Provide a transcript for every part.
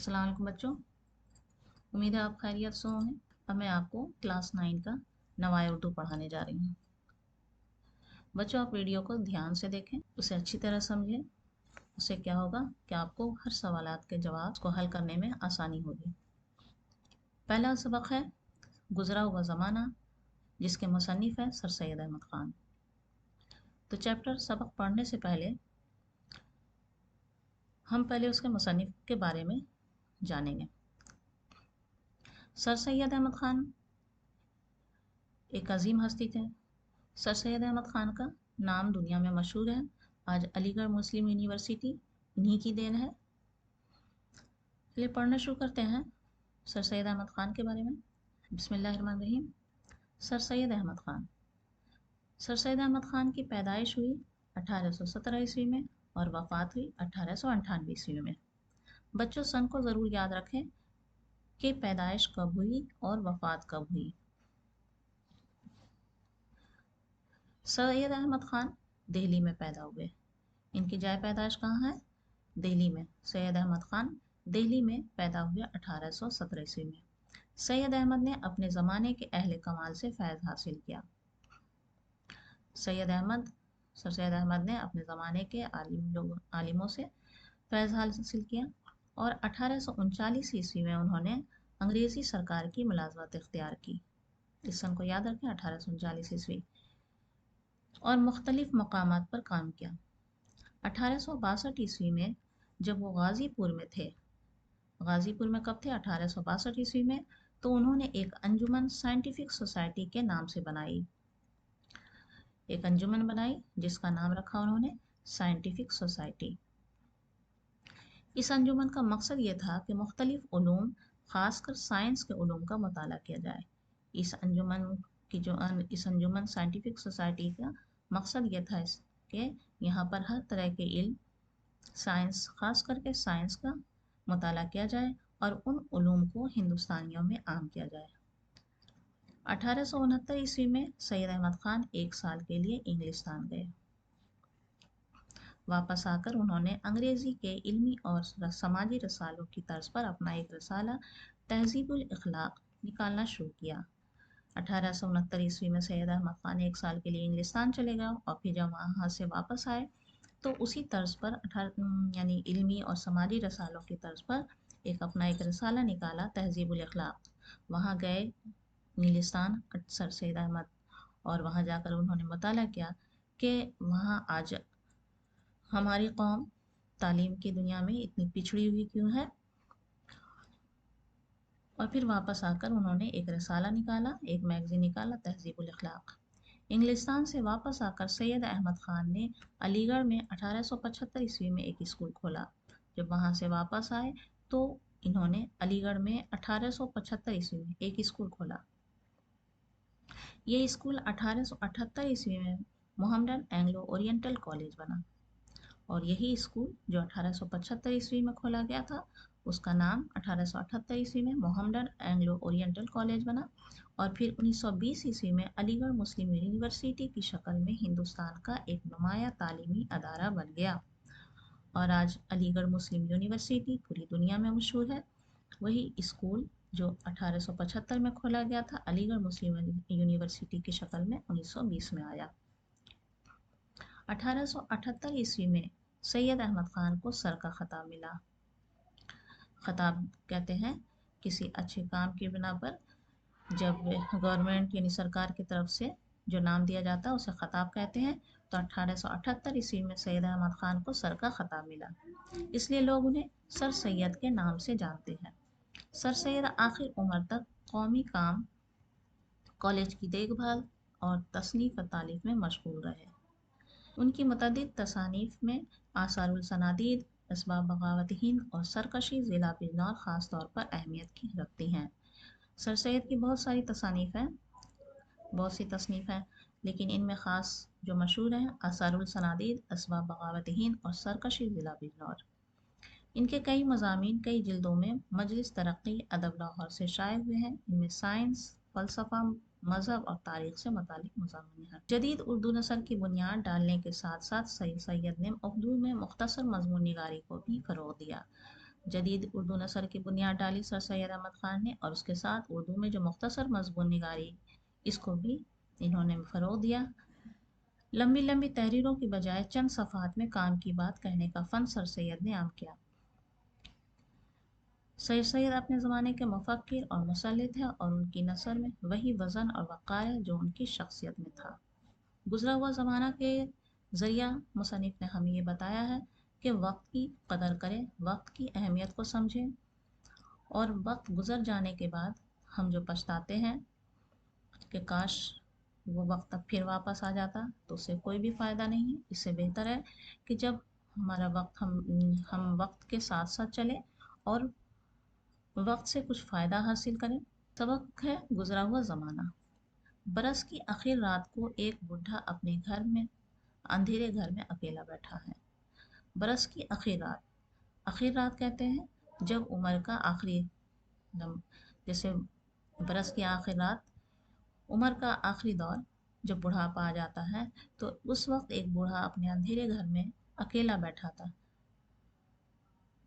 अस्सलाम वालेकुम बच्चों, उम्मीद है आप खैरियत से होंगे। अब मैं आपको क्लास 9 का नवाय उर्दू पढ़ाने जा रही हूँ। बच्चों, आप वीडियो को ध्यान से देखें, उसे अच्छी तरह समझें। उससे क्या होगा कि आपको हर सवालात के जवाब को हल करने में आसानी होगी। पहला सबक है गुजरा हुआ ज़माना, जिसके मुसन्निफ़ है सर सैयद अहमद ख़ान। तो चैप्टर सबक पढ़ने से पहले हम पहले उसके मुसन्निफ़ के बारे में जानेंगे। सर सैयद अहमद ख़ान एक अजीम हस्ती थे। सर सैयद अहमद ख़ान का नाम दुनिया में मशहूर है। आज अलीगढ़ मुस्लिम यूनिवर्सिटी इन्हीं की देन है। चलिए पढ़ना शुरू करते हैं सर सैयद अहमद ख़ान के बारे में। बिस्मिल्लाहिर्रहमानिर्रहीम। सर सैयद अहमद ख़ान। सर सैयद अहमद ख़ान की पैदाइश हुई 1817 ईस्वी में और वफ़ात हुई 1898 ईस्वी में। बच्चों, सन को ज़रूर याद रखें कि पैदाइश कब हुई और वफ़ात कब हुई। सैयद अहमद ख़ान दिल्ली में पैदा हुए। इनकी जाए पैदाइश कहाँ है? दिल्ली में। सैयद अहमद ख़ान दिल्ली में पैदा हुए 1817 ईस्वी में। सैयद अहमद ने अपने ज़माने के अहले कमाल से फैज़ हासिल किया। सर सैयद अहमद ने अपने ज़माने के आलिमों से फैज़ हासिल किया और 1839 ईस्वी में उन्होंने अंग्रेज़ी सरकार की मुलाज़मत इख्तियार की। इस सन को याद रखें, 1839 ईस्वी। और मुख्तलिफ मकामात पर काम किया। 1862 ईस्वी में जब वो गाज़ीपुर में थे, गाज़ीपुर में कब थे? 1862 ईस्वी में। तो उन्होंने एक अंजुमन साइंटिफिक सोसाइटी के नाम से बनाई। एक अंजुमन बनाई जिसका नाम रखा उन्होंने साइंटिफिक सोसाइटी। इस अंजुमन का मकसद ये था कि मुख्तलिफ उलूम, ख़ासकर साइंस के उलूम का मुताला किया जाए। इस अंजुमन साइंटिफिक सोसाइटी का मकसद ये था कि यहाँ पर हर तरह के इल्म, साइंस, ख़ास करके साइंस का मुताला किया जाए और उन उलूम को हिंदुस्तानियों में आम किया जाए। 1869 ईस्वी में सैयद अहमद ख़ान एक साल के लिए इंग्लिस्तान गए। वापस आकर उन्होंने अंग्रेज़ी के इल्मी और समाजी रसालों की तर्ज पर अपना एक रसाला तहज़ीबुल इख़लाक़ निकालना शुरू किया। 1869 ईस्वी में सैयद अहमद ख़ान एक साल के लिए इंग्लिस्तान चले गए और फिर जब वहाँ से वापस आए तो उसी तर्ज पर यानी इल्मी और समाजी रसालों की तर्ज पर अपना एक रसाला निकाला, तहज़ीबुल इख़लाक़। वहाँ गए इंग्लिस्तान सर सैयद अहमद और वहाँ जाकर उन्होंने मुताला किया कि वहाँ आज हमारी कौम तालीम की दुनिया में इतनी पिछड़ी हुई क्यों है। और फिर वापस आकर उन्होंने एक रसाला निकाला, एक मैगज़ीन निकाला, तहज़ीबुल इख़लाक़। इंग्लिस्तान से वापस आकर सैयद अहमद ख़ान ने अलीगढ़ में 1875 ईस्वी में एक स्कूल खोला। जब वहाँ से वापस आए तो इन्होंने अलीगढ़ में 1875 ईस्वी में एक स्कूल खोला। ये स्कूल 1878 ईस्वी में मोहम्मडन एंग्लो ओरिएंटल कॉलेज बना और यही स्कूल जो 1875 ईस्वी में खोला गया था उसका नाम 1878 ईस्वी में मोहम्मडन एंग्लो ओरिएंटल कॉलेज बना और फिर 1920 ईस्वी में अलीगढ़ मुस्लिम यूनिवर्सिटी की शक्ल में हिंदुस्तान का एक नुमाया तालीमी अदारा बन गया। और आज अलीगढ़ मुस्लिम यूनिवर्सिटी पूरी दुनिया में मशहूर है। वही स्कूल जो 1875 में खोला गया था अलीगढ़ मुस्लिम यूनिवर्सिटी की शक्ल में 1920 में आया। 1878 ईस्वी में सैयद अहमद ख़ान को सर का खिताब मिला। खिताब कहते हैं किसी अच्छे काम की बिना पर जब गवर्नमेंट यानी सरकार की तरफ से जो नाम दिया जाता है उसे खिताब कहते हैं। तो 1878 ईस्वी में सैयद अहमद ख़ान को सर का खिताब मिला, इसलिए लोग उन्हें सर सैयद के नाम से जानते हैं। सर सैयद आखिर उम्र तक कौमी काम, कॉलेज की देखभाल और तसनीफ़ व तालीफ में मशगूल रहे। उनकी मुतअद्दिद तसानीफ़ में आसारुल सनादीद, असबाब बगावत हिंद और सरकशी ज़िला बिजनौर ख़ास तौर पर अहमियत की रखती हैं। सर सैयद की बहुत सारी तसानीफ़ हैं, बहुत सी तसनीफ़ हैं, लेकिन इनमें ख़ास जो मशहूर हैं आसारुल सनादीद, असबाब बगावत हिंद और सरकशी ज़िला बिजनौर। इनके कई मज़ामीन कई जिल्दों में मजलिस तरक्की अदब लाहौर से शाये हुए हैं। इनमें साइंस, फ़लसफ़ा, मज़हब और तारीख़ से मुताल्लिक़ मज़ामीन हैं। जदीद उर्दू नस्ल की बुनियाद डालने के साथ साथ सैयद ने उर्दू में मुख्तसर मज़मून निगारी को भी फ़रोग़ दिया। जदीद उर्दू नसर की बुनियाद डाली सर सैयद अहमद ख़ान ने, और उसके साथ उर्दू में जो मुख्तसर मज़मून निगारी, इसको भी इन्होंने फ़रोग़ दिया। लंबी लंबी तहरीरों की बजाय चंद सफ़हात में काम की बात कहने का फ़न सर सैयद ने आम किया। सर सैयद अपने ज़माने के मुफ़क्किर और मुसल्लित हैं, और उनकी नसर में वही वज़न और वक़ार है जो उनकी शख्सियत में था। गुज़रा हुआ ज़माना के ज़रिया मुसन्निफ़ ने हमें ये बताया है कि वक्त की कदर करें, वक्त की अहमियत को समझें, और वक्त गुज़र जाने के बाद हम जो पछताते हैं कि काश वो वक्त अब फिर वापस आ जाता, तो उससे कोई भी फ़ायदा नहीं है। इससे बेहतर है कि जब हमारा वक्त हम वक्त के साथ साथ चलें और वक्त से कुछ फ़ायदा हासिल करें। सबक है गुज़रा हुआ ज़माना। बरस की आखिर रात को एक बुढ़ा अपने घर में अंधेरे घर में अकेला बैठा है। बरस की आखिर रात कहते हैं जब उम्र का आखिरी, जैसे बरस की आखिर रात, उम्र का आखिरी दौर, जब बुढ़ापा आ जाता है, तो उस वक्त एक बूढ़ा अपने अंधेरे घर में अकेला बैठा था।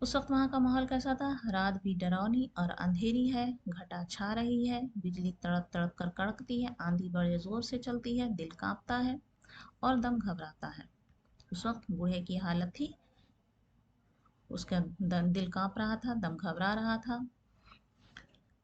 उस वक्त वहाँ का माहौल कैसा था? रात भी डरावनी और अंधेरी है, घटा छा रही है, बिजली तड़क तड़क कर कड़कती है, आंधी बड़े जोर से चलती है, दिल कांपता है और दम घबराता है। उस वक्त बूढ़े की हालत थी, उसका दिल कांप रहा था, दम घबरा रहा था।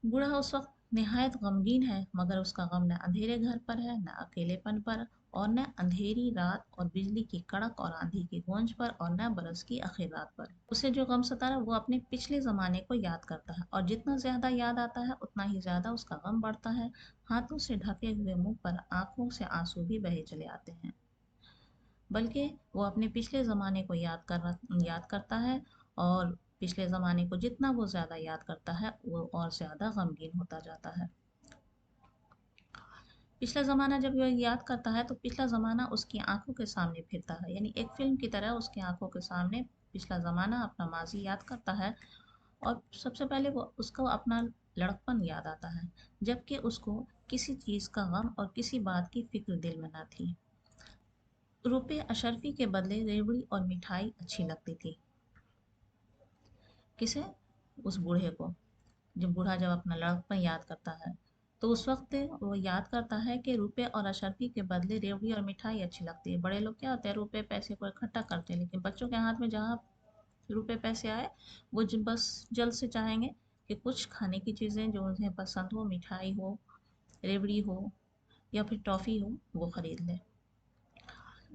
बूढ़ा उस वक्त निहायत गमगीन है, मगर उसका गम न अंधेरे घर पर है, न अकेलेपन पर, और न अंधेरी रात और बिजली की कड़क और आंधी की गूंज पर, और न बरस की आखिर रात पर। उसे जो गम सता रहा है वो अपने पिछले ज़माने को याद करता है, और जितना ज़्यादा याद आता है उतना ही ज़्यादा उसका गम बढ़ता है। हाथों से ढके हुए मुंह पर आंखों से आंसू भी बहे चले आते हैं। बल्कि वो अपने पिछले ज़माने को याद करता है, और पिछले ज़माने को जितना वो ज़्यादा याद करता है वो और ज़्यादा गमगीन होता जाता है। पिछला ज़माना जब वो याद करता है तो पिछला ज़माना उसकी आंखों के सामने फिरता है, यानी एक फिल्म की तरह उसकी आंखों के सामने पिछला ज़माना, अपना माजी याद करता है, और सबसे पहले वो उसको अपना लड़कपन याद आता है, जबकि उसको किसी चीज़ का गम और किसी बात की फिक्र दिल में न थी। रुपए अशरफी के बदले रेवड़ी और मिठाई अच्छी लगती थी। किसे? उस बूढ़े को। जब बूढ़ा जब अपना लड़कपन याद करता है, तो उस वक्त वो याद करता है कि रुपए और अशरफी के बदले रेवड़ी और मिठाई अच्छी लगती है। बड़े लोग क्या होते हैं, रुपए पैसे को इकट्ठा करते हैं, लेकिन बच्चों के हाथ में जहाँ रुपए पैसे आए, वो बस जल्द से चाहेंगे कि कुछ खाने की चीज़ें जो उन्हें पसंद हो, मिठाई हो, रेवड़ी हो या फिर टॉफ़ी हो, वो खरीद लें।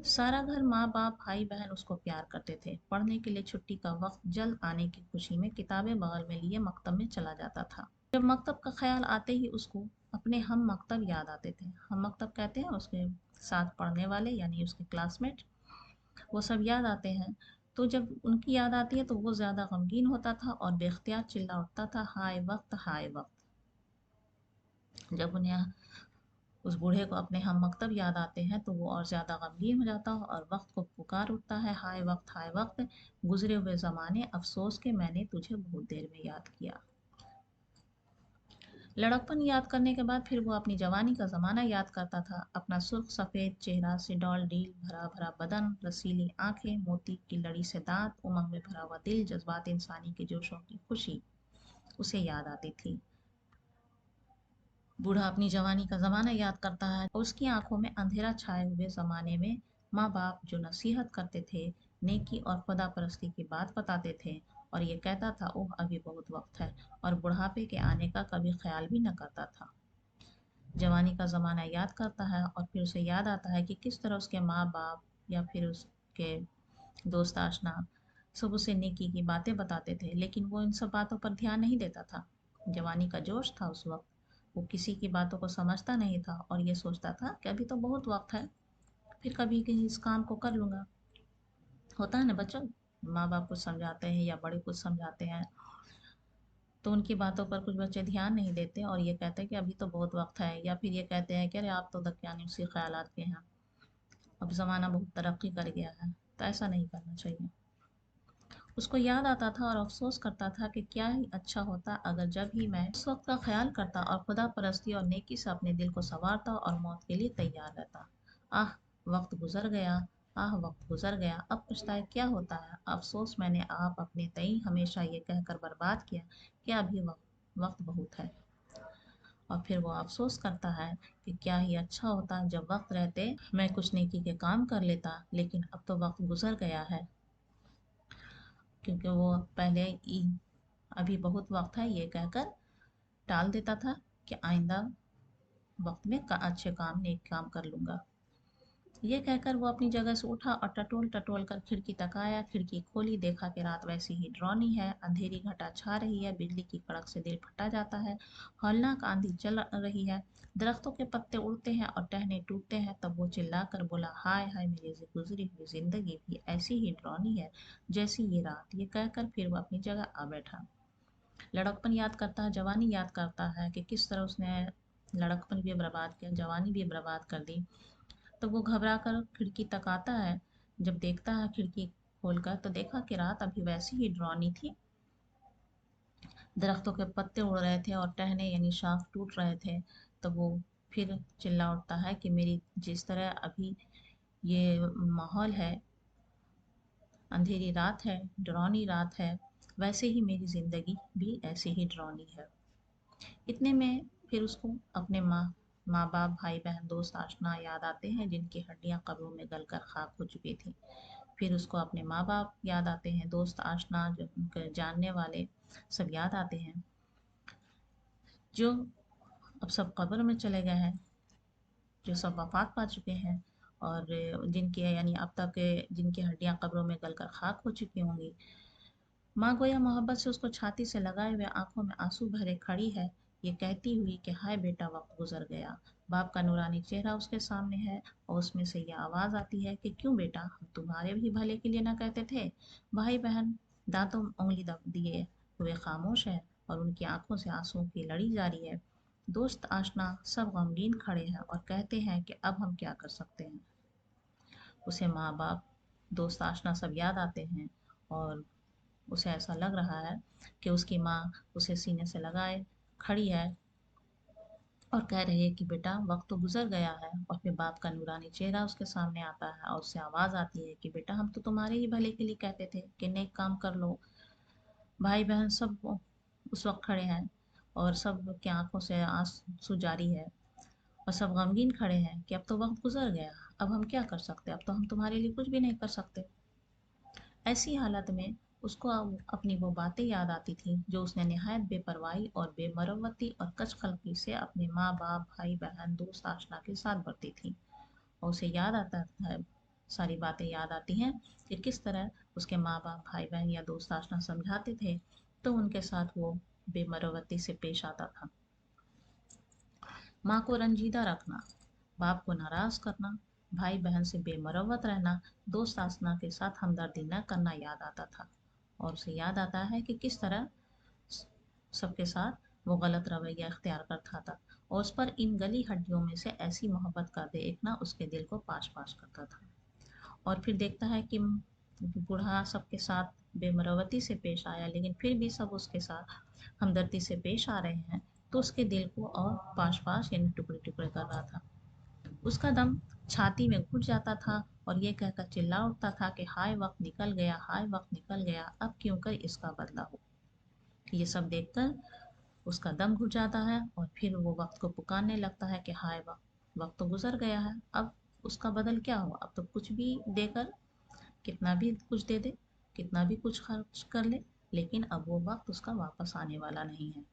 सारा घर, माँ बाप, भाई बहन उसको प्यार करते थे। पढ़ने के लिए छुट्टी का वक्त जल्द आने की खुशी में किताबें बगल में लिए मकतब में चला जाता था। जब मकतब का ख्याल आते ही उसको अपने हम मकतब याद आते थे। हम मकतब कहते हैं उसके साथ पढ़ने वाले, यानी उसके क्लासमेट, वो सब याद आते हैं। तो जब उनकी याद आती है तो वो ज़्यादा गमगीन होता था और बेख्तियार चिल्ला उठता था, हाय वक्त, हाय वक्त। जब उन्हें उस बूढ़े को अपने हम मकतब याद आते हैं तो वो और ज़्यादा गमगीन हो जाता है और वक्त को पुकार उठता है, हाय वक्त, हाय वक्त, गुजरे हुए ज़माने, अफसोस के मैंने तुझे बहुत देर में याद किया। लड़कपन याद करने के बाद फिर वो अपनी जवानी का ज़माना याद करता था। अपना सुर्ख सफ़ेद चेहरा, सिडॉल डील भरा भरा बदन, रसीली आंखें, मोती की लड़ी से दांत, उमंग में भरा हुआ दिल, जज्बात इंसानी के जोशों की खुशी उसे याद आती थी। बूढ़ा अपनी जवानी का ज़माना याद करता है, उसकी आंखों में अंधेरा छाए हुए ज़माने में माँ बाप जो नसीहत करते थे, नेकी और खुदा परस्ती की बात बताते थे, और ये कहता था ओह अभी बहुत वक्त है, और बुढ़ापे के आने का कभी ख्याल भी न करता था। जवानी का ज़माना याद करता है और फिर उसे याद आता है कि किस तरह उसके माँ बाप या फिर उसके दोस्त आशना सब उसे नेकी की बातें बताते थे, लेकिन वो इन सब बातों पर ध्यान नहीं देता था। जवानी का जोश था उस वक्त, वो किसी की बातों को समझता नहीं था और ये सोचता था कि अभी तो बहुत वक्त है, फिर कभी कहीं इस काम को कर लूँगा। होता है ना बच्चों, माँ बाप कुछ समझाते हैं या बड़े कुछ समझाते हैं, तो उनकी बातों पर कुछ बच्चे ध्यान नहीं देते और ये कहते हैं कि अभी तो बहुत वक्त है, या फिर ये कहते हैं कि अरे आप तो दकियानुसी ख्यालात के हैं, अब ज़माना बहुत तरक्की कर गया है। तो ऐसा नहीं करना चाहिए। उसको याद आता था और अफसोस करता था कि क्या ही अच्छा होता अगर जब ही मैं उस वक्त का ख्याल करता और खुदा परस्ती और नेकी से अपने दिल को संवारता और मौत के लिए तैयार रहता। आह, वक्त गुजर गया, आह वक्त गुजर गया, अब पछताए क्या होता है, अफसोस मैंने आप अपने तई हमेशा ये कहकर बर्बाद किया कि अभी वक्त बहुत है। और फिर वो अफसोस करता है कि क्या ही अच्छा होता जब वक्त रहते मैं कुछ नेकी के काम कर लेता, लेकिन अब तो वक्त गुजर गया है। क्योंकि वो पहले अभी बहुत वक्त है ये कहकर टाल देता था कि आइंदा वक्त में अच्छे काम नेक काम कर लूँगा। ये कहकर वो अपनी जगह से उठा और टटोल टटोल कर खिड़की तक आया। खिड़की खोली, देखा कि रात वैसी ही डरावनी है, अंधेरी घटा छा रही है, बिजली की कड़क से दिल फटा जाता है, हौलनाक आंधी चल रही है, दरख्तों के पत्ते उड़ते हैं और टहने टूटते हैं। तब वो चिल्ला कर बोला, हाय हाय मेरी गुजरी हुई जिंदगी भी ऐसी ही डरावनी है जैसी ये रात। ये कहकर फिर वो अपनी जगह आ बैठा। लड़कपन याद करता है, जवानी याद करता है कि किस तरह उसने लड़कपन भी बर्बाद किया, जवानी भी बर्बाद कर दी। तो वो घबरा कर खिड़की तक आता है। जब देखता है खिड़की खोलकर तो देखा कि रात अभी वैसी ही डरावनी थी। दरख्तों के पत्ते उड़ रहे थे और टहने यानी शाख टूट रहे थे। तो वो फिर चिल्ला उठता है कि मेरी जिस तरह अभी ये माहौल है, अंधेरी रात है, डरावनी रात है, वैसे ही मेरी ज़िंदगी भी ऐसी ही डरावनी है। इतने में फिर उसको अपने माँ बाप, भाई बहन, दोस्त आशना याद आते हैं जिनकी हड्डियां कब्रों में गलकर खाक हो चुकी थी। फिर उसको अपने माँ बाप याद आते हैं, दोस्त आशना जो उनके जानने वाले सब याद आते हैं, जो अब सब कब्र में चले गए हैं, जो सब वफात पा चुके हैं, और जिनके यानी अब तक जिनकी हड्डियां कब्रों में गलकर खाक हो चुकी होंगी। माँ गोया मोहब्बत से उसको छाती से लगाए हुए आंखों में आंसू भरे खड़ी है, ये कहती हुई कि हाय बेटा वक्त गुजर गया। बाप का नूरानी चेहरा उसके सामने है और उसमें से ये आवाज आती है कि क्यों बेटा, हम तुम्हारे भी भले के लिए ना कहते थे। भाई बहन दांतों में उंगली दब दिए हुए खामोश है और उनकी आंखों से आंसुओं की लड़ी जारी है। दोस्त आशना सब गमगीन खड़े हैं और कहते हैं कि अब हम क्या कर सकते हैं। उसे माँ बाप, दोस्त आशना सब याद आते हैं और उसे ऐसा लग रहा है कि उसकी माँ उसे सीने से लगाए खड़ी है और कह रही है कि बेटा वक्त तो गुजर गया है। और फिर बाप का नूरानी चेहरा उसके सामने आता है और उससे आवाज़ आती है कि बेटा हम तो तुम्हारे ही भले के लिए कहते थे कि नेक काम कर लो। भाई बहन सब उस वक्त खड़े हैं और सब की आंखों से आंसू जारी है और सब गमगीन खड़े हैं कि अब तो वक्त गुजर गया, अब हम क्या कर सकते, अब तो हम तुम्हारे लिए कुछ भी नहीं कर सकते। ऐसी हालत में उसको अपनी वो बातें याद आती थी जो उसने निहायत बेपरवाही और बेमरवती और कचकलगी से अपने माँ बाप, भाई बहन, दोस्त आशना के साथ बरती थी। और उसे याद आता है, सारी बातें याद आती हैं कि किस तरह उसके माँ बाप, भाई बहन या दोस्त आशना समझाते थे तो उनके साथ वो बेमरवती से पेश आता था। माँ को रंजीदा रखना, बाप को नाराज करना, भाई बहन से बेमरवत रहना, दोस्त आसना के साथ हमदर्दी न करना याद आता था। और उसे याद आता है कि किस तरह सबके साथ वो गलत रवैया इख्तियार करता था और उस पर इन गली हड्डियों में से ऐसी मोहब्बत का देखना उसके दिल को पाश पाश करता था। और फिर देखता है कि बूढ़ा सबके साथ बेमरवती से पेश आया लेकिन फिर भी सब उसके साथ हमदर्दी से पेश आ रहे हैं, तो उसके दिल को और पाश पाश यानी टुकड़े टुकड़े कर रहा था। उसका दम छाती में घुट जाता था और ये कहकर चिल्ला उठता था कि हाय वक्त निकल गया, हाय वक्त निकल गया, अब क्यों कर इसका बदला हो। ये सब देखकर उसका दम घुट जाता है और फिर वो वक्त को पुकारने लगता है कि हाय वक्त, वक्त तो गुजर गया है, अब उसका बदल क्या हो, अब तो कुछ भी देकर, कितना भी कुछ दे दे, कितना भी कुछ खर्च कर ले, लेकिन अब वो वक्त उसका वापस आने वाला नहीं है।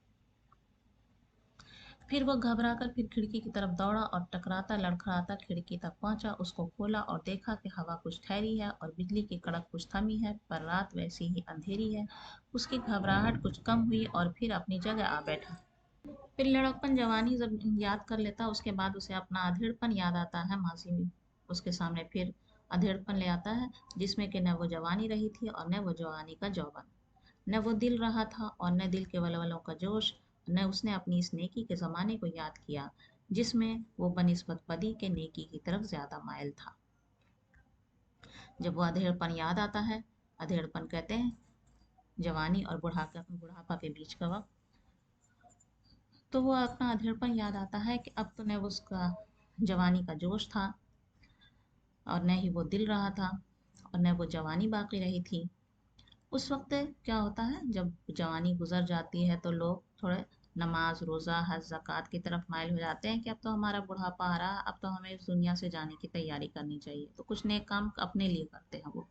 फिर वो घबरा कर फिर खिड़की की तरफ दौड़ा और टकराता लड़खड़ाता खिड़की तक पहुंचा। उसको खोला और देखा कि हवा कुछ ठहरी है और बिजली की कड़क कुछ थमी है, पर रात वैसी ही अंधेरी है। उसकी घबराहट कुछ कम हुई और फिर अपनी जगह आ बैठा। फिर लड़कपन जवानी जब याद कर लेता उसके बाद उसे अपना अधेड़पन याद आता है। माजी में उसके सामने फिर अधेड़पन ले आता है जिसमें कि न वो जवानी रही थी और न वो जवानी का जौवन, न वो दिल रहा था और न दिल के वलवलों का जोश, न उसने अपनी इस नेकी के ज़माने को याद किया जिसमें वो बनिस्बत बदी के नेकी की तरफ ज़्यादा मायल था। जब वो अधेड़पन याद आता है, अधेड़पन कहते हैं जवानी और बुढ़ापा के बीच का वक्त, तो वो अपना अधेड़पन याद आता है कि अब तो न वो उसका जवानी का जोश था, और न ही वो दिल रहा था और न वो जवानी बाकी रही थी। उस वक्त क्या होता है, जब जवानी गुजर जाती है तो लोग थोड़े नमाज रोज़ा हज ज़कात की तरफ माइल हो जाते हैं कि अब तो हमारा बुढ़ापा आ रहा, अब तो हमें इस दुनिया से जाने की तैयारी करनी चाहिए, तो कुछ नेक काम अपने लिए करते हैं वो।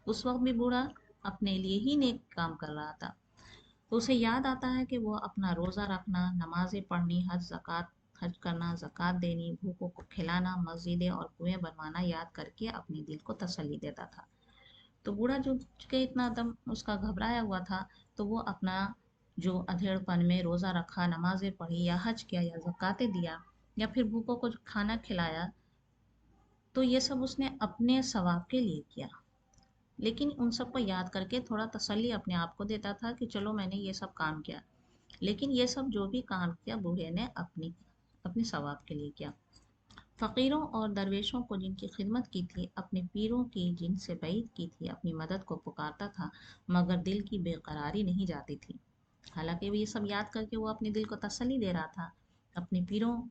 उस वक्त भी बूढ़ा अपने लिए ही नेक काम कर रहा था। तो उसे याद आता है कि वो अपना रोज़ा रखना, नमाज़ें पढ़नी, हज करना, ज़कात देनी, भूखों को खिलाना, मस्जिदें और कुएं बनवाना याद करके अपने दिल को तसल्ली देता था। तो बूढ़ा जो के इतना दम उसका घबराया हुआ था, तो वो अपना जो अधेड़पन में रोज़ा रखा, नमाज़ें पढ़ी या हज किया या ज़कातें दिया या फिर भूखों को खाना खिलाया, तो ये सब उसने अपने सवाब के लिए किया। लेकिन उन सबको याद करके थोड़ा तसल्ली अपने आप को देता था कि चलो मैंने ये सब काम किया। लेकिन ये सब जो भी काम किया बूढ़े ने अपनी अपने सवाब के लिए किया। फ़कीरों और दरवेशों को जिनकी खिदमत की थी, अपने पीरों की जिनसे बैत की थी, अपनी मदद को पुकारता था, मगर दिल की बेकरारी नहीं जाती थी। हालांकि वो ये सब याद करके वो अपने दिल को तसल्ली दे रहा था, अपने पीरों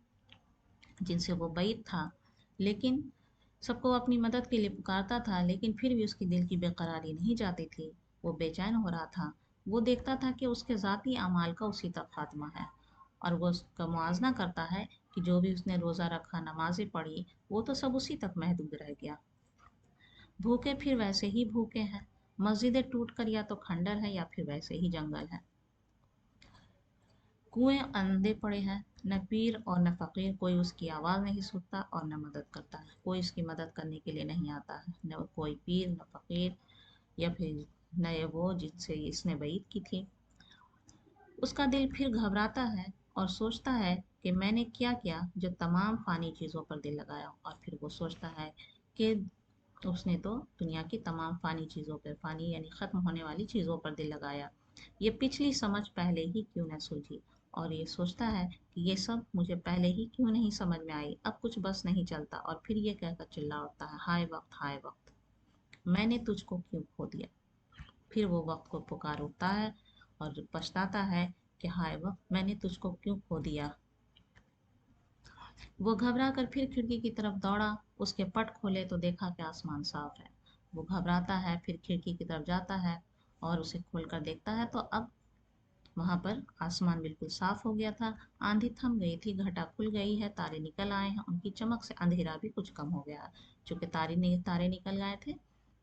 जिनसे वो बैत था, लेकिन सबको अपनी मदद के लिए पुकारता था, लेकिन फिर भी उसकी दिल की बेकरारी नहीं जाती थी। वो बेचैन हो रहा था। वो देखता था कि उसके ज़ाती अमाल का उसी तक खात्मा है, और वो उसका मुआजना करता है कि जो भी उसने रोज़ा रखा, नमाज़ें पढ़ी, वो तो सब उसी तक महदूद रह गया। भूखे फिर वैसे ही भूखे हैं, मस्जिदें टूट कर या तो खंडर है या फिर वैसे ही जंगल है। कुएं अंधे पड़े हैं, न पीर और न फकीर कोई उसकी आवाज़ नहीं सुनता और न मदद करता है। कोई इसकी मदद करने के लिए नहीं आता है, न कोई पीर न फकीर या फिर न ये वो जिनसे इसने बैत की थी। उसका दिल फिर घबराता है और सोचता है कि मैंने क्या किया जो तमाम फ़ानी चीज़ों पर दिल लगाया। और फिर वो सोचता है कि उसने तो दुनिया की तमाम फ़ानी चीज़ों पर, फ़ानी यानी ख़त्म होने वाली चीज़ों पर दिल लगाया। ये पिछली समझ पहले ही क्यों न सूझी। और ये सोचता है कि ये सब मुझे पहले ही क्यों नहीं समझ में आई, अब कुछ बस नहीं चलता। और फिर ये कहकर चिल्ला उठता है, हाय वक्त, मैंने तुझको क्यों खो दिया। फिर वो वक्त को पुकार उठता है और पछताता है कि हाय वक्त, मैंने तुझको क्यों खो दिया। वो घबरा कर फिर खिड़की की तरफ दौड़ा। उसके पट खोले तो देखा कि आसमान साफ है। वो घबराता है, फिर खिड़की की तरफ जाता है और उसे खोलकर देखता है तो अब वहां पर आसमान बिल्कुल साफ हो गया था। आंधी थम गई थी, घटा खुल गई है, तारे निकल आए हैं, उनकी चमक से अंधेरा भी कुछ कम हो गया। चूंकि तारे निकल गए थे,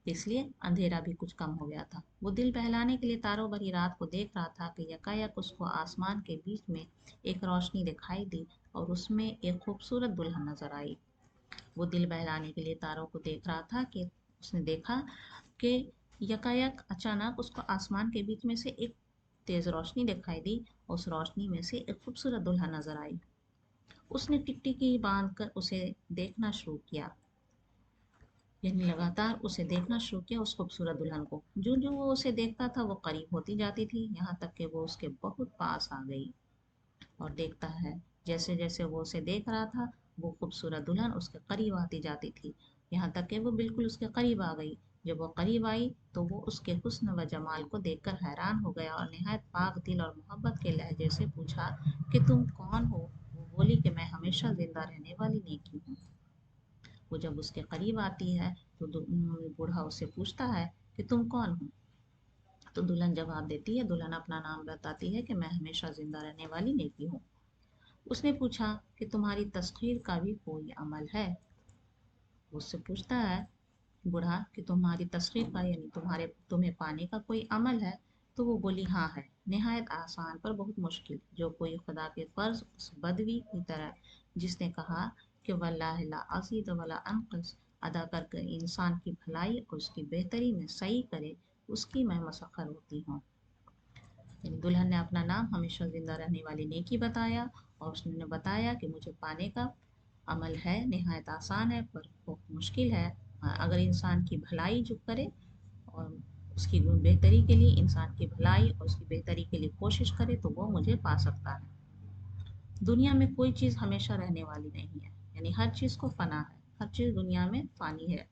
इसलिए अंधेरा भी कुछ कम हो गया था। वो दिल बहलाने के लिए तारों भरी रात को देख रहा था कि यकायक उसको आसमान के बीच में एक रोशनी दिखाई दी और उसमें एक खूबसूरत दुल्हन नजर आई। वो दिल बहलाने के लिए तारों को देख रहा था कि उसने देखा कि यकायक अचानक उसको आसमान के बीच में से एक तेज रोशनी दिखाई दी। उस रोशनी में से एक खूबसूरत दुल्हन नजर आई। उसने टिकटिकी बांध कर उसे देखना शुरू किया, यानी लगातार उसे देखना शुरू किया, उस खूबसूरत दुल्हन को। जो जो वो उसे देखता था वो करीब होती जाती थी, यहाँ तक कि वो उसके बहुत पास आ गई। और देखता है, जैसे जैसे वो उसे देख रहा था, वो खूबसूरत दुल्हन उसके करीब आती जाती थी, यहाँ तक कि वो बिल्कुल उसके करीब आ गई। जब वो करीब आई तो वो उसके हुस्न व जमाल को देखकर हैरान हो गया और निहायत पाक दिल और मोहब्बत के लहजे से पूछा कि तुम कौन हो। वो बोली कि मैं हमेशा जिंदा रहने वाली नेकी हूँ। वो जब उसके करीब आती है तो बूढ़ा उससे पूछता है कि तुम कौन हो। तो दुल्हन जवाब देती है, दुल्हन अपना नाम बताती है कि मैं हमेशा जिंदा रहने वाली नेकी हूँ। उसने पूछा कि तुम्हारी तस्खीर का भी कोई अमल है। उससे पूछता है बूढ़ा कि तुम्हारी तस्खीर का यानी तुम्हें पाने का कोई अमल है। तो वो बोली हाँ है, निहायत आसान पर बहुत मुश्किल, जो कोई खुदा के फर्ज उस बदवी की तरह जिसने कहा कि वल्लाह ला अज़ीद वला अनक़स, अदा करके इंसान की भलाई और उसकी बेहतरी में सही करे, उसकी मैं मसखर होती हूँ। यानी दुल्हन ने अपना नाम हमेशा जिंदा रहने वाली नेकी बताया और उसने बताया कि मुझे पाने का अमल है, निहायत आसान है पर बहुत मुश्किल है। अगर इंसान की भलाई जो करे और उसकी बेहतरी के लिए, इंसान की भलाई और उसकी बेहतरी के लिए कोशिश करे तो वो मुझे पा सकता है। दुनिया में कोई चीज़ हमेशा रहने वाली नहीं है, यानी हर चीज़ को फना है, हर चीज़ दुनिया में फानी है,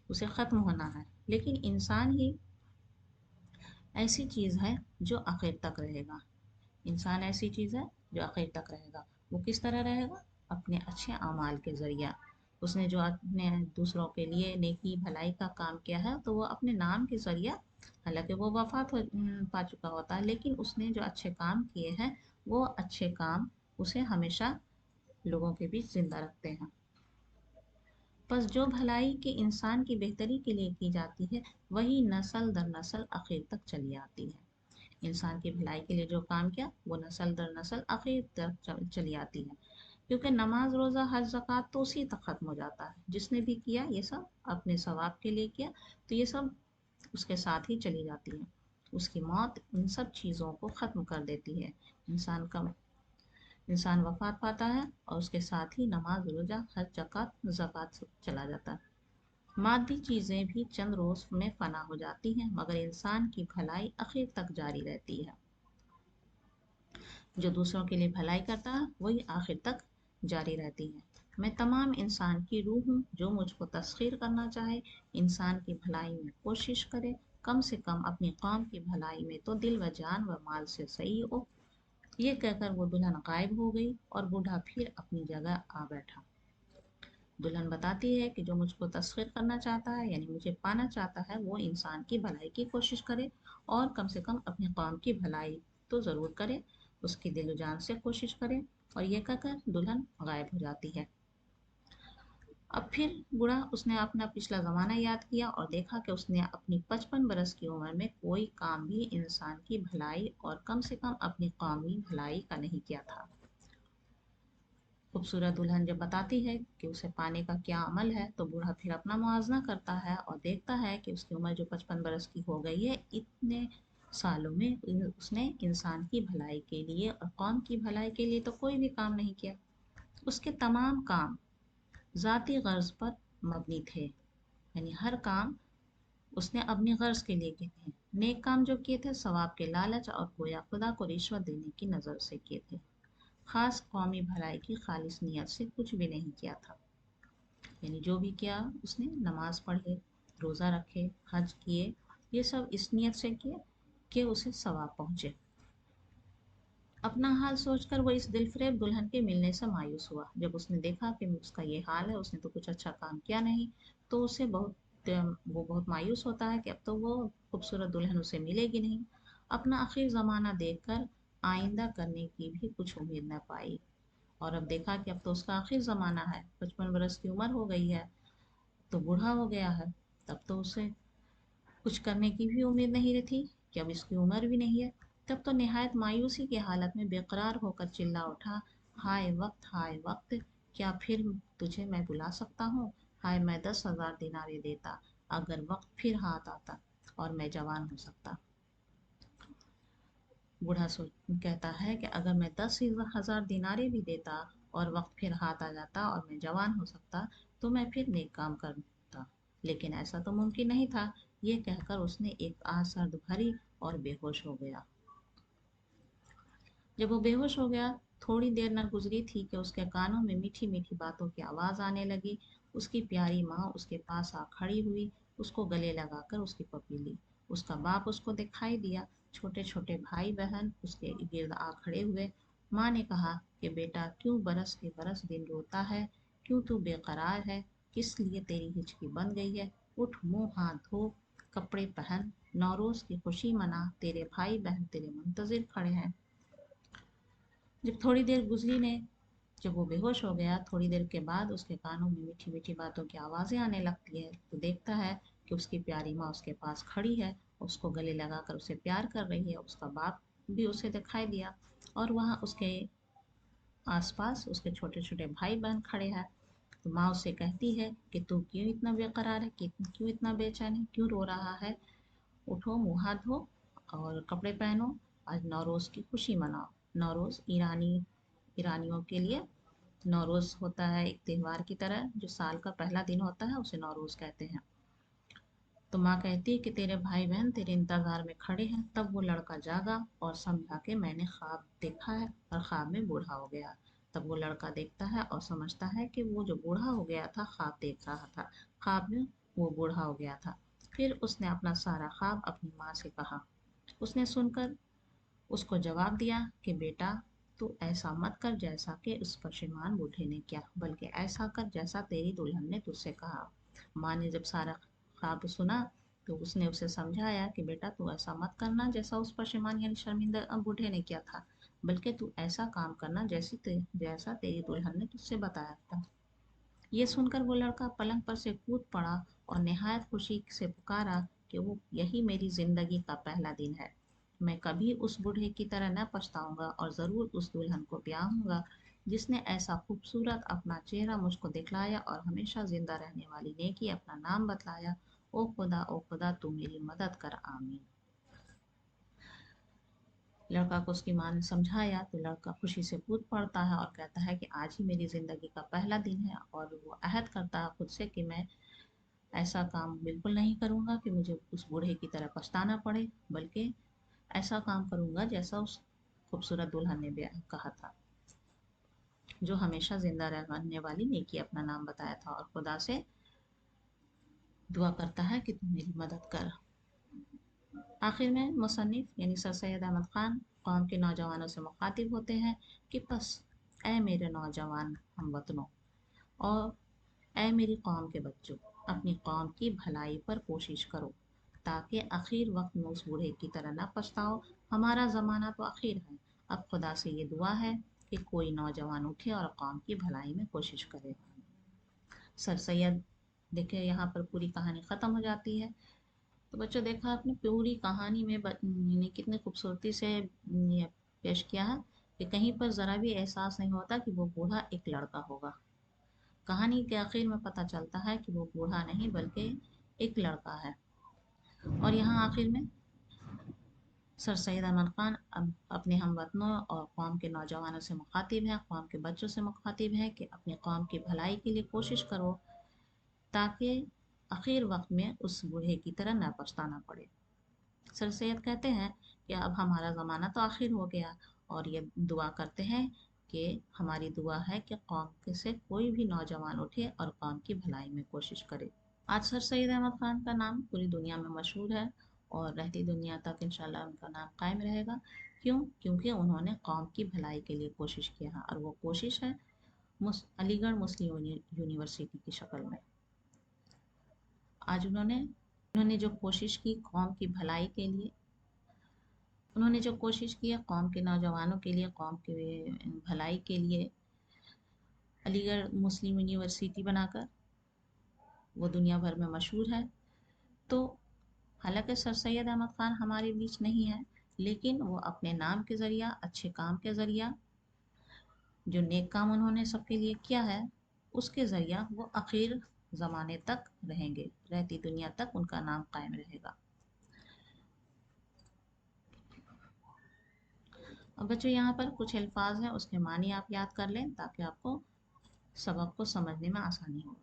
उसे ख़त्म होना है। लेकिन इंसान ही ऐसी चीज़ है जो आखिर तक रहेगा। इंसान ऐसी चीज़ है जो आखिर तक रहेगा। वो किस तरह रहेगा? अपने अच्छे अमाल के ज़रिया। اس نے جو اپنے دوسروں کے لیے نیکی بھلائی کا کام کیا ہے تو وہ اپنے نام کے ذریعہ، حالانکہ وہ وفات پا چکا ہوتا ہے، لیکن اس نے جو اچھے کام کیے ہیں وہ اچھے کام اسے ہمیشہ لوگوں کے بیچ زندہ رکھتے ہیں۔ پس جو بھلائی کے انسان کی بہتری کے لیے کی جاتی ہے وہی نسل در نسل اخیر تک چلی آتی ہے۔ انسان کی بھلائی کے لیے جو کام کیا وہ نسل در نسل اخیر تک چلی آتی ہے، کیونکہ نماز، روزہ، حج، زکوٰۃ تو اسی تک ختم ہو جاتا ہے۔ جس نے بھی کیا یہ سب اپنے ثواب کے لیے کیا تو یہ سب اس کے ساتھ ہی چلی جاتی ہے۔ اس کی موت ان سب چیزوں کو ختم کر دیتی ہے۔ انسان وفات پاتا ہے اور اس کے ساتھ ہی نماز، روزہ، حج، زکوٰۃ سب چلا جاتا ہے۔ مادی چیزیں بھی چند روز میں فنا ہو جاتی ہیں، مگر انسان کی بھلائی آخر تک جاری رہتی ہے۔ جو دوسروں کے لیے بھلائی کرتا ہے وہی آخر تک جاری رہتی ہے۔ میں تمام انسان کی روح ہوں، جو مجھ کو تسخیر کرنا چاہے انسان کی بھلائی میں کوشش کرے، کم سے کم اپنی قوم کی بھلائی میں تو دل و جان و مال سے صحیح ہو۔ یہ کہہ کر وہ دلہن غائب ہو گئی اور بوڑھا پھر اپنی جگہ آ بیٹھا۔ دلہن بتاتی ہے کہ جو مجھ کو تسخیر کرنا چاہتا ہے، یعنی مجھے پانا چاہتا ہے، وہ انسان کی بھلائی کی کوشش کرے اور کم سے کم اپنی قوم کی بھلائی تو ضرور کرے، اس کی دل و جان سے کوشش کرے۔ اور یہ کہہ کر دلہن غائب ہو جاتی ہے۔ اب پھر بوڑھا اس نے اپنا پچھلا زمانہ یاد کیا اور دیکھا کہ اس نے اپنی 55 برس کی عمر میں کوئی کام بھی انسان کی بھلائی اور کم سے کم اپنی قومی بھلائی کا نہیں کیا تھا۔ خوبصورت دلہن جب بتاتی ہے کہ اسے پانے کا کیا عمل ہے تو بوڑھا پھر اپنا موازنہ کرتا ہے اور دیکھتا ہے کہ اس کی عمر جو 55 برس کی ہو گئی ہے، اتنے سالوں میں اس نے انسان کی بھلائی کے لیے اور قوم کی بھلائی کے لیے تو کوئی بھی کام نہیں کیا۔ اس کے تمام کام ذاتی غرض پر مبنی تھے، یعنی ہر کام اس نے اپنی غرض کے لیے کیے تھے۔ نیک کام جو کیے تھے ثواب کے لالچ اور گویا خدا کو رشوت دینے کی نظر سے کیے تھے، خاص قومی بھلائی کی خالص نیت سے کچھ بھی نہیں کیا تھا۔ یعنی جو بھی کیا اس نے نماز پڑھے، روزہ رکھے، حج کیے، یہ سب اس نیت سے کیے کہ اسے ثواب پہنچے۔ اپنا حال سوچ کر وہ اس دل فریب دلہن کے ملنے سے مایوس ہوا۔ جب اس نے دیکھا کہ اس کا یہ حال ہے، اس نے تو کچھ اچھا کام کیا نہیں، تو اسے بہت مایوس ہوتا ہے کہ اب تو وہ خوبصورت دلہن اسے ملے گی نہیں۔ اپنا آخر زمانہ دیکھ کر آئندہ کرنے کی بھی کچھ امید نہ پائی، اور اب دیکھا کہ اب تو اس کا آخر زمانہ ہے، 55 برس کی عمر ہو گئی ہے، تو بوڑھا ہو گیا ہے، تب تو اسے کچھ کرنے کی بھی امید نہیں رہتی کہ اب اس کی عمر بھی نہیں ہے۔ تب تو نہایت مایوسی کی حالت میں بے قرار ہو کر چلا اٹھا، ہائے وقت، ہائے وقت، کیا پھر تجھے میں بلا سکتا ہوں؟ ہائے میں 10,000 دینارے دیتا اگر وقت پھر ہاتھ آتا اور میں جوان ہو سکتا۔ بوڑھا کہتا ہے کہ اگر میں 10,000 دینارے بھی دیتا اور وقت پھر ہاتھ آ جاتا اور میں جوان ہو سکتا تو میں پھر نیک کام کرتا، لیکن ایسا تو ممکن نہیں تھا۔ یہ کہہ کر اس نے ایک آہ سرد بھری اور بے ہوش ہو گیا۔ جب وہ بے ہوش ہو گیا، تھوڑی دیر نہ گزری تھی کہ اس کے کانوں میں میٹھی میٹھی باتوں کی آواز آنے لگی۔ اس کی پیاری ماں اس کے پاس آ کھڑی ہوئی، اس کو گلے لگا کر اس کی پپی لی۔ اس کا باپ اس کو دکھائی دیا، چھوٹے چھوٹے بھائی بہن اس کے گرد آ کھڑے ہوئے۔ ماں نے کہا کہ بیٹا کیوں برس کے برس دن روتا ہے، کیوں تو بے قرار ہے، کس لیے تیری ہچکی بن گئی ہے؟ اٹھ، منہ ہاتھ دھو، کپڑے پہن، نوروز کی خوشی منا، تیرے بھائی بہن تیرے منتظر کھڑے ہیں۔ جب تھوڑی دیر گزری نے جب وہ بے ہوش ہو گیا، تھوڑی دیر کے بعد اس کے کانوں میں میٹھی میٹھی باتوں کی آوازیں آنے لگتی ہے تو دیکھتا ہے کہ اس کی پیاری ماں اس کے پاس کھڑی ہے، اس کو گلے لگا کر اسے پیار کر رہی ہے۔ اس کا باپ بھی اسے دکھائی دیا اور وہاں اس کے آس پاس اس کے چھوٹے چھوٹے بھائی بہن کھڑے ہیں۔ تو ماں اسے کہتی ہے کہ تو کیوں اتنا بے قرار ہے، کیوں اتنا بے چین ہے، کیوں رو رہا ہے؟ اٹھو، منہ ہاتھ دھو اور کپڑے پہنو، آج نوروز کی خوشی مناؤ۔ نوروز ایرانیوں کے لیے نوروز ہوتا ہے ایک تہوار کی طرح، جو سال کا پہلا دن ہوتا ہے، اسے نوروز کہتے ہیں۔ تو ماں کہتی ہے کہ تیرے بھائی بہن تیرے انتظار میں کھڑے ہیں۔ تب وہ لڑکا جاگا اور سمجھا کہ میں نے خواب دیکھا ہے اور خواب میں بوڑھا ہو گیا۔ تب وہ لڑکا دیکھتا ہے اور سمجھتا ہے کہ وہ جو بوڑھا ہو گیا تھا خواب دیکھ رہا تھا، خواب میں وہ بوڑھا ہو گیا تھا۔ پھر اس نے اپنا سارا خواب اپنی ماں سے کہا۔ اس نے سن کر اس کو جواب دیا کہ بیٹا तू ऐसा मत कर जैसा कि उस पशेमान बूढ़े ने किया, बल्कि ऐसा कर जैसा तेरी दुल्हन ने तुझसे कहा। माँ ने जब सारा ख्वाब सुना तो उसने उसे समझाया कि बेटा तू ऐसा मत करना जैसा उस पशेमान यानी शर्मिंदा बूढ़े ने किया था, बल्कि तू ऐसा काम करना जैसा तेरी दुल्हन ने तुझसे बताया था। ये सुनकर वो लड़का पलंग पर से कूद पड़ा और निहायत खुशी से पुकारा कि वो यही मेरी जिंदगी का पहला दिन है। मैं कभी उस बूढ़े की तरह न पछताऊंगा और जरूर उस दुल्हन को ब्याहूंगा जिसने ऐसा खूबसूरत अपना चेहरा मुझको दिखलाया और हमेशा जिंदा रहने वाली नेकी अपना नाम बतलाया। ओ खुदा तू मेरी मदद कर, आमीन। लड़का को उसकी माँ ने समझाया तो लड़का खुशी से कूद पड़ता है और कहता है कि आज ही मेरी ज़िंदगी का पहला दिन है, और वो अहद करता है खुद से कि मैं ऐसा काम बिल्कुल नहीं करूँगा कि मुझे उस बूढ़े की तरह पछताना पड़े, बल्कि ऐसा काम करूँगा जैसा उस खूबसूरत दुल्हन ने कहा था, जो हमेशा जिंदा रहने वाली नेकी अपना नाम बताया था, और खुदा से दुआ करता है कि तुम मेरी मदद कर। आखिर में मुसन्निफ यानी सर सैयद अहमद ख़ान कौम के नौजवानों से मुखातिब होते हैं कि बस ऐ मेरे नौजवान हमवतनों और ऐ मेरी कौम के बच्चों, अपनी कौम की भलाई पर कोशिश करो ताकि आखिर वक्त में उस बूढ़े की तरह न पछताओ। हमारा ज़माना तो आखिर है, अब खुदा से ये दुआ है कि कोई नौजवान उठे और कौम की भलाई में कोशिश करे। सर सैयद देखिए यहाँ पर पूरी कहानी ख़त्म हो जाती है। तो बच्चों देखा आपने पूरी कहानी में ने कितनी खूबसूरती से ये पेश किया है कि कहीं पर ज़रा भी एहसास नहीं होता कि वो बूढ़ा एक लड़का होगा। कहानी के आखिर में पता चलता है कि वो बूढ़ा नहीं बल्कि एक लड़का है। और यहाँ आखिर में सर सैयद अहमद ख़ान अपने हमवतनों और कौम के नौजवानों से मुखातिब हैं, कौम के बच्चों से मुखातिब हैं कि अपनी कौम की भलाई के लिए कोशिश करो ताकि आखिर वक्त में उस बूढ़े की तरह न पछताना पड़े। सर सैयद कहते हैं कि अब हमारा ज़माना तो आखिर हो गया, और ये दुआ करते हैं कि हमारी दुआ है कि कौम से कोई भी नौजवान उठे और कौम की भलाई में कोशिश करे। आज सर सैयद अहमद ख़ान का नाम पूरी दुनिया में मशहूर है और रहती दुनिया तक इंशाल्लाह उनका नाम कायम रहेगा। क्यों? क्योंकि उन्होंने कौम की भलाई के लिए कोशिश किया है, और वो कोशिश है अलीगढ़ मुस्लिम यूनिवर्सिटी की शक्ल में। आज उन्होंने जो कोशिश की कौम की भलाई के लिए, उन्होंने जो कोशिश की है कौम के नौजवानों के लिए, कौम के भलाई के लिए, अलीगढ़ मुस्लिम यूनिवर्सिटी बनाकर वो दुनिया भर में मशहूर है। तो हालांकि सर सैयद अहमद ख़ान हमारे बीच नहीं है, लेकिन वो अपने नाम के ज़रिया, अच्छे काम के ज़रिया, जो नेक काम उन्होंने सबके लिए किया है, उसके ज़रिया वो आखिर ज़माने तक रहेंगे, रहती दुनिया तक उनका नाम कायम रहेगा। अब बच्चों यहाँ पर कुछ अल्फाज हैं, उसके मानी आप याद कर लें ताकि आपको सबक को समझने में आसानी हो।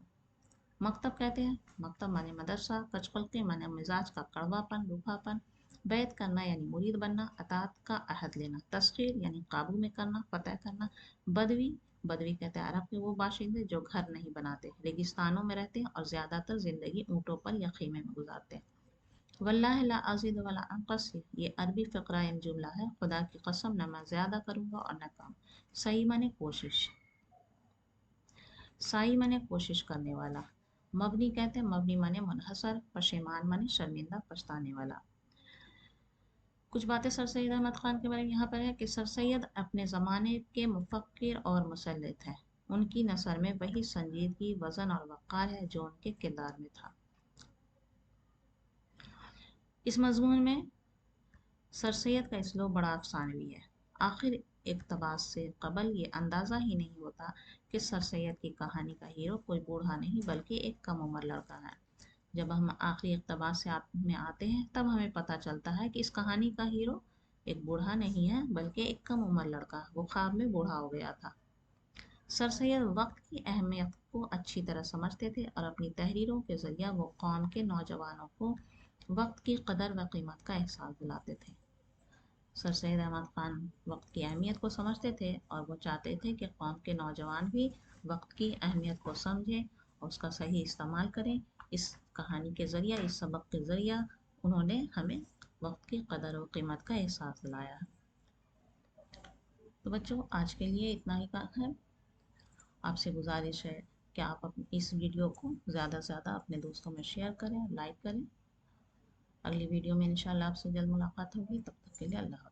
मकतब कहते हैं, मकतब माने मदरसा, कचकलती माने मिजाज का कड़वापन, रूखापन, बैत करना यानी मुरीद बनना, अतात का अहद लेना, तस्खीर यानी काबू में करना, फतह करना। बदवी, बदवी कहते हैं अरब के वो बाशिंदे जो घर नहीं बनाते, रेगिस्तानों में रहते हैं और ज़्यादातर ज़िंदगी ऊँटों पर या खीमे में गुजारते हैं। वल्लाहि ला अज़ीद वला अनक़स, ये अरबी फ़िक्रा यानी जुमला है, खुदा की कसम न मैं ज़्यादा करूँगा और न कम। सही माने कोशिश, साई माने कोशिश करने वाला। मबनी कहते हैं, मबनी माने मुनहसर, पशेमान माने शर्मिंदा, पछताने वाला। कुछ बातें सर सैयद अहमद ख़ान के बारे में यहाँ पर है कि सर सैयद अपने ज़माने के मुफ़क्किर और मुसल्लित हैं। उनकी नसर में वही संजीदगी, वज़न और वक़ार है जो उनके किरदार में था। इस मज़मून में सर सैयद का इसलूब बड़ा अफसानवी है। आखिर इक़्तिबास से क़बल ये अंदाज़ा ही नहीं होता कि सर सैयद की कहानी का हीरो कोई बूढ़ा नहीं बल्कि एक कम उम्र लड़का है। जब हम आखिरी इक़्तिबास में आते हैं तब हमें पता चलता है कि इस कहानी का हीरो एक बूढ़ा नहीं है बल्कि एक कम उम्र लड़का, वो ख्वाब में बूढ़ा हो गया था। सर सैयद वक्त की अहमियत को अच्छी तरह समझते थे और अपनी तहरीरों के ज़रिए वो कौम के नौजवानों को वक्त की कदर व कीमत का एहसास दिलाते थे। सर सैयद अहमद ख़ान वक्त की अहमियत को समझते थे और वो चाहते थे कि कौम के नौजवान भी वक्त की अहमियत को समझें और उसका सही इस्तेमाल करें। इस कहानी के ज़रिए, इस सबक के ज़रिए उन्होंने हमें वक्त की कदर और कीमत का एहसास दिलाया है। تو بچوں آج کے لیے اتنا ہی کام ہے. آپ سے گزارش ہے کہ آپ اس ویڈیو کو زیادہ سے زیادہ اپنے دوستوں میں شیئر کریں، لائک کریں. اگلی ویڈیو میں انشاءاللہ آپ سے جلد ملاقات ہوگی. تب تک کے لیے اللہ حافظ.